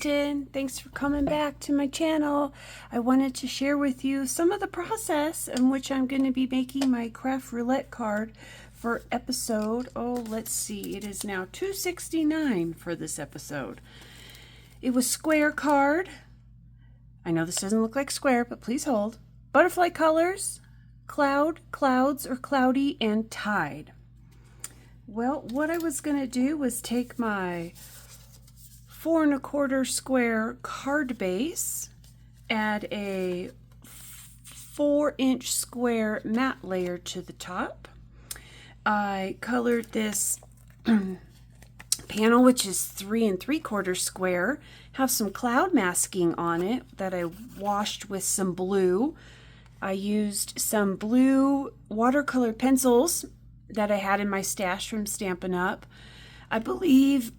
Kristin. Thanks for coming back to my channel. I wanted to share with you some of the process in which I'm going to be making my Craft Roulette card for episode, let's see, it is now 269 for this episode. It was square card. I know this doesn't look like square, but please hold. Butterfly colors, cloud, clouds or cloudy, and tide. Well, what I was going to do was take my 4 1/4 square card base, add a 4-inch square matte layer to the top. I colored this panel, which is 3 3/4 square, have some cloud masking on it that I washed with some blue. I used some blue watercolor pencils that I had in my stash from Stampin' Up. I believe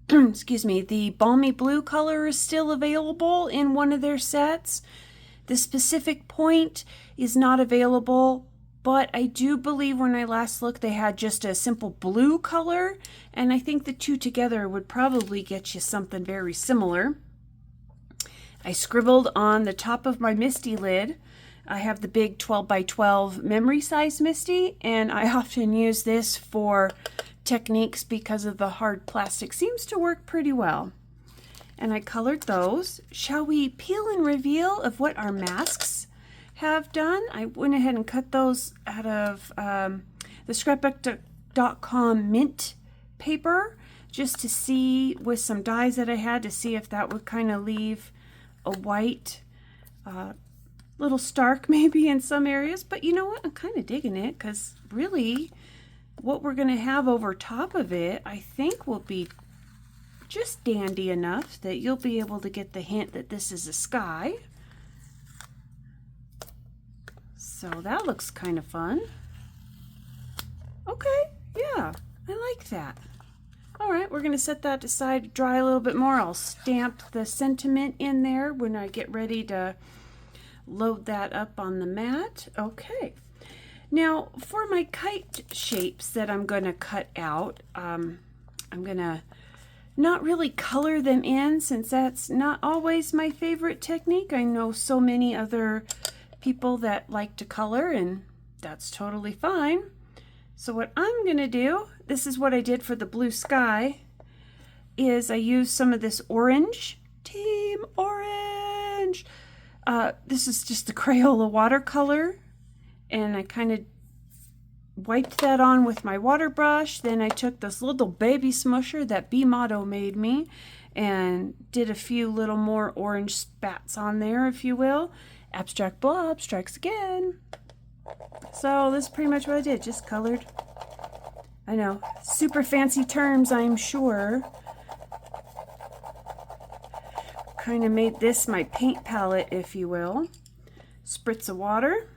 excuse me, the balmy blue color is still available in one of their sets. The specific point is not available, but I do believe when I last looked they had just a simple blue color, and I think the two together would probably get you something very similar. I scribbled on the top of my Misty lid. I have the big 12 by 12 memory size Misty, and I often use this for techniques because of the hard plastic. Seems to work pretty well. And I colored those. Shall we peel and reveal of what our masks have done? I went ahead and cut those out of the scrapbook.com mint paper just to see, with some dies that I had, to see if that would kind of leave a white little stark maybe in some areas. But you know what? I'm kind of digging it, because really what we're going to have over top of it, I think, will be just dandy enough that you'll be able to get the hint that this is a sky. So that looks kind of fun. Okay, yeah, I like that. All right, we're going to set that aside to dry a little bit more. I'll stamp the sentiment in there when I get ready to load that up on the mat. Okay. Now, for my kite shapes that I'm going to cut out, I'm going to not really color them in, since that's not always my favorite technique. I know so many other people that like to color, and that's totally fine. So what I'm going to do, this is what I did for the blue sky, is I used some of this orange, Team Orange. This is just the Crayola watercolor, and I kind of wiped that on with my water brush. Then I took this little baby smusher that B Motto made me and did a few little more orange spats on there, if you will. Abstract blob strikes again. So this is pretty much what I did, just colored. I know, super fancy terms, I'm sure. Kind of made this my paint palette, if you will. Spritz of water.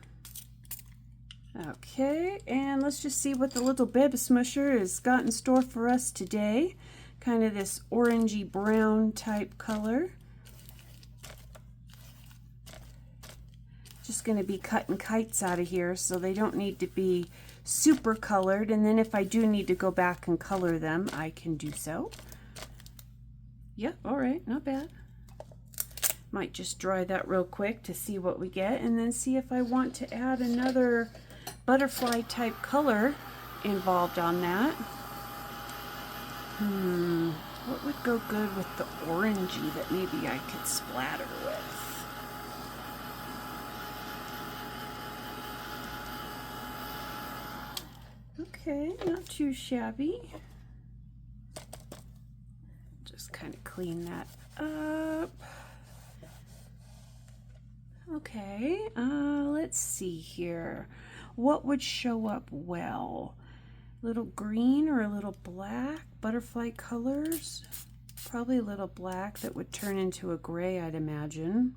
Okay, and let's just see what the little baby smusher has got in store for us today. Kind of this orangey brown type color. Just going to be cutting kites out of here, so they don't need to be super colored, and then if I do need to go back and color them, I can do so. Yep, all right, not bad. Might just dry that real quick to see what we get, and then see if I want to add another butterfly type color involved on that. What would go good with the orangey that maybe I could splatter with? Okay, not too shabby. Just kind of clean that up. Okay, let's see here. What would show up well? A little green or a little black? Butterfly colors? Probably a little black that would turn into a gray, I'd imagine.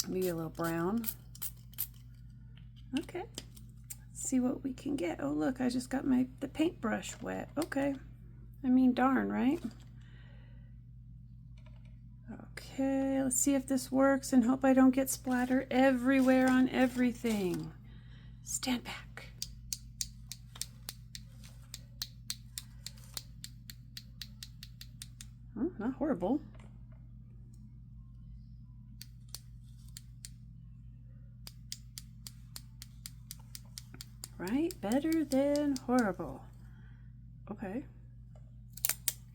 Maybe a little brown. Okay. See what we can get. Oh look, I just got the paintbrush wet. Okay, I mean, darn, right? Okay, let's see if this works, and hope I don't get splatter everywhere on everything. Stand back. Oh, not horrible. Right? Better than horrible. Okay.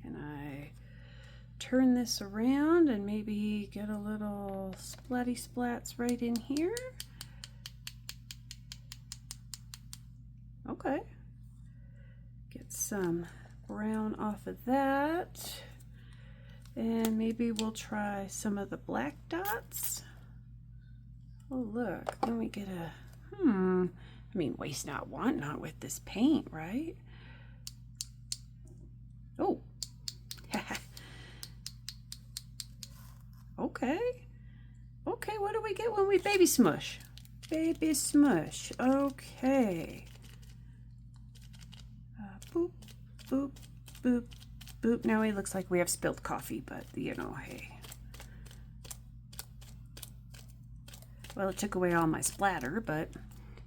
Can I turn this around and maybe get a little splatty splats right in here? Okay. Get some brown off of that. And maybe we'll try some of the black dots. Oh, look. Then we get a, I mean, waste not, want not with this paint, right? Oh. Okay. Okay, what do we get when we baby smush? Baby smush. Okay. Boop, boop, boop, boop. Now it looks like we have spilled coffee, but you know, hey. Well, it took away all my splatter, but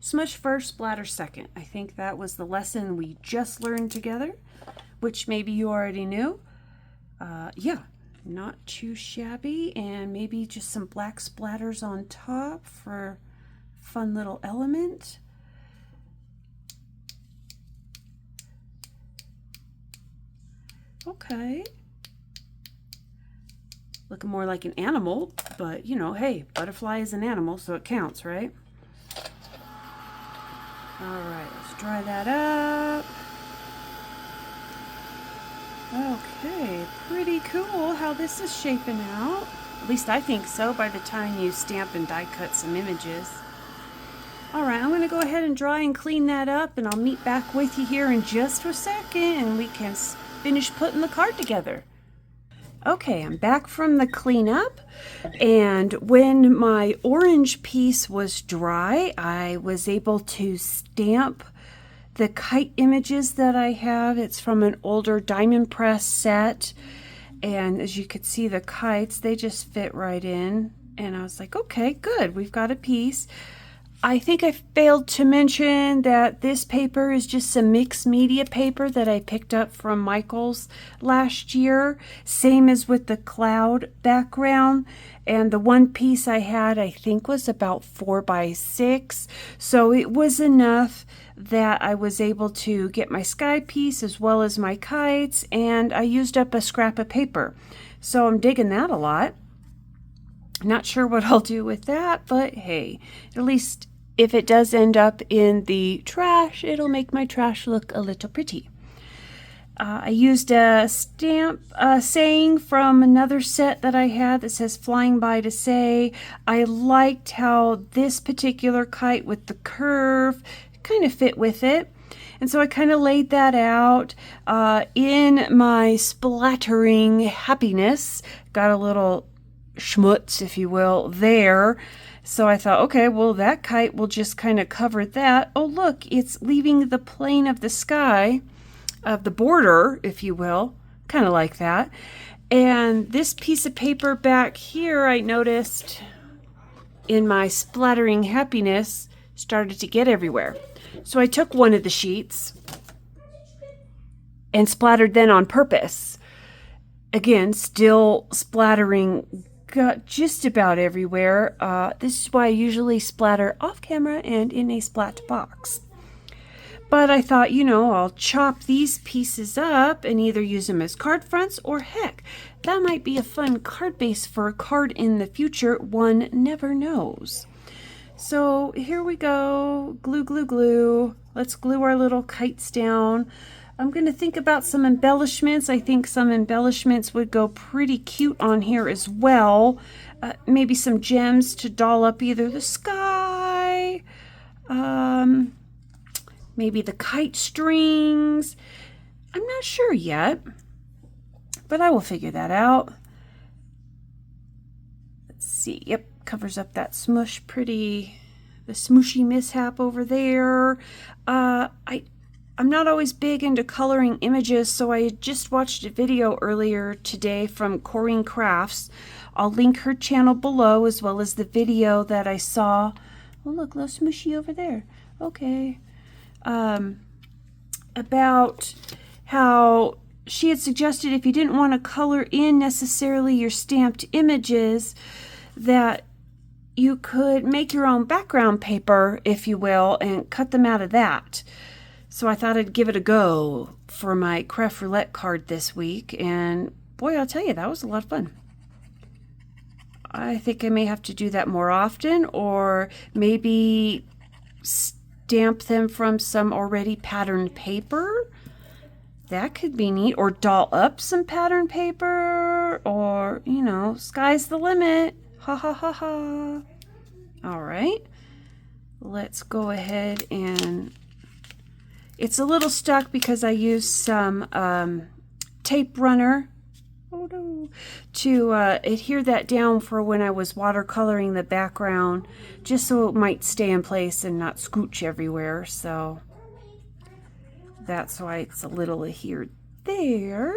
smush first, splatter second. I think that was the lesson we just learned together, which maybe you already knew. Yeah, not too shabby, and maybe just some black splatters on top for fun little element. Okay. Looking more like an animal, but you know, hey, butterfly is an animal, so it counts, right? All right, let's dry that up. Okay, pretty cool how this is shaping out. At least I think so by the time you stamp and die cut some images. All right, I'm going to go ahead and dry and clean that up, and I'll meet back with you here in just a second, and we can finish putting the card together. Okay, I'm back from the cleanup, and when my orange piece was dry, I was able to stamp the kite images that I have. It's from an older diamond press set, and as you could see, the kites, they just fit right in, and I was like, okay, good, we've got a piece. I think I failed to mention that this paper is just some mixed media paper that I picked up from Michael's last year. Same as with the cloud background. And the one piece I had, I think, was about 4 by 6. So it was enough that I was able to get my sky piece as well as my kites. And I used up a scrap of paper. So I'm digging that a lot. Not sure what I'll do with that, but hey, at least if it does end up in the trash, it'll make my trash look a little pretty. I used a stamp saying from another set that I had that says flying by to say. I liked how this particular kite with the curve kind of fit with it. And so I kind of laid that out in my splattering happiness. Got a little schmutz, if you will, there. So I thought, okay, well, that kite will just kind of cover that. Oh, look, it's leaving the plane of the sky, of the border, if you will, kind of like that. And this piece of paper back here, I noticed in my splattering happiness, started to get everywhere. So I took one of the sheets and splattered then on purpose. Again, still splattering, got just about everywhere. This is why I usually splatter off camera and in a splat box. But I thought, you know, I'll chop these pieces up and either use them as card fronts, or heck, that might be a fun card base for a card in the future. One never knows. So here we go. Glue, glue, glue. Let's glue our little kites down. I'm going to think about some embellishments. I think some embellishments would go pretty cute on here as well. Maybe some gems to doll up either the sky, maybe the kite strings. I'm not sure yet, but I will figure that out. Let's see. Yep, covers up that smush pretty, the smooshy mishap over there. I'm not always big into coloring images, so I just watched a video earlier today from Corrine Crafts. I'll link her channel below, as well as the video that I saw. Oh, look, a little smooshy over there. Okay. About how she had suggested if you didn't want to color in necessarily your stamped images, that you could make your own background paper, if you will, and cut them out of that. So I thought I'd give it a go for my Craft Roulette card this week, and boy, I'll tell you, that was a lot of fun. I think I may have to do that more often, or maybe stamp them from some already patterned paper. That could be neat. Or doll up some pattern paper, or, you know, sky's the limit. Ha ha ha ha. All right. Let's go ahead and... It's a little stuck because I used some tape runner to adhere that down for when I was watercoloring the background, just so it might stay in place and not scooch everywhere. So that's why it's a little adhered there.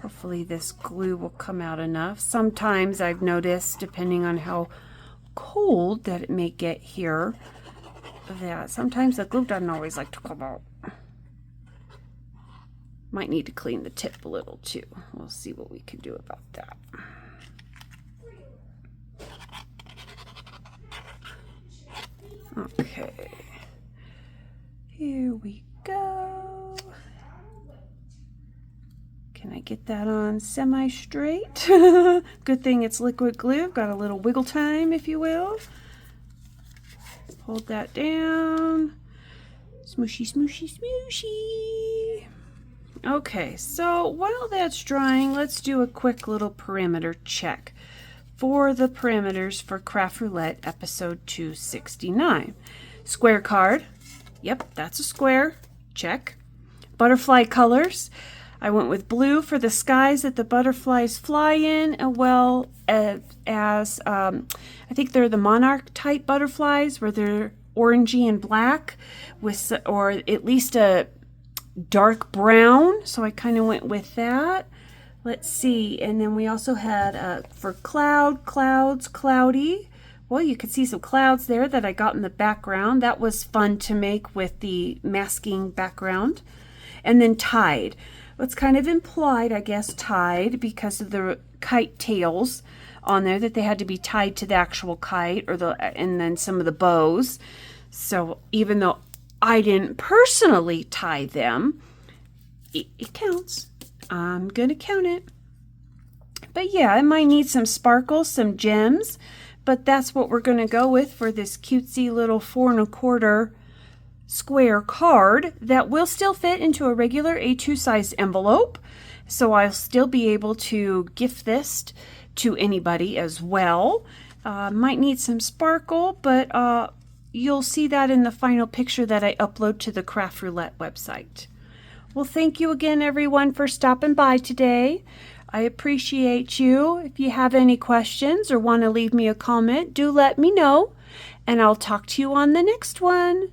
Hopefully this glue will come out enough. Sometimes I've noticed, depending on how cold that it may get here, that sometimes the glue doesn't always like to come out. Might need to clean the tip a little too. We'll see what we can do about that. Okay, here we go. Can I get that on semi-straight? Good thing it's liquid glue. Got a little wiggle time, if you will. Hold that down. Smooshy, smooshy, smooshy. Okay, so while that's drying, let's do a quick little parameter check for the parameters for Craft Roulette episode 269. Square card. Yep, that's a square. Check. Butterfly colors. I went with blue for the skies that the butterflies fly in, as well as I think they're the monarch type butterflies, where they're orangey and black, with, or at least a dark brown. So I kind of went with that. Let's see. And then we also had for clouds, cloudy. Well, you could see some clouds there that I got in the background. That was fun to make with the masking background. And then tide. It's kind of implied, I guess, tied because of the kite tails on there, that they had to be tied to the actual kite, or and then some of the bows. So even though I didn't personally tie them, it counts. I'm going to count it. But yeah, I might need some sparkles, some gems, but that's what we're going to go with for this cutesy little 4 1/4 square card that will still fit into a regular A2 size envelope. So I'll still be able to gift this to anybody as well. Might need some sparkle, but you'll see that in the final picture that I upload to the Craft Roulette website. Well, thank you again, everyone, for stopping by today. I appreciate you. If you have any questions or want to leave me a comment, do let me know, and I'll talk to you on the next one.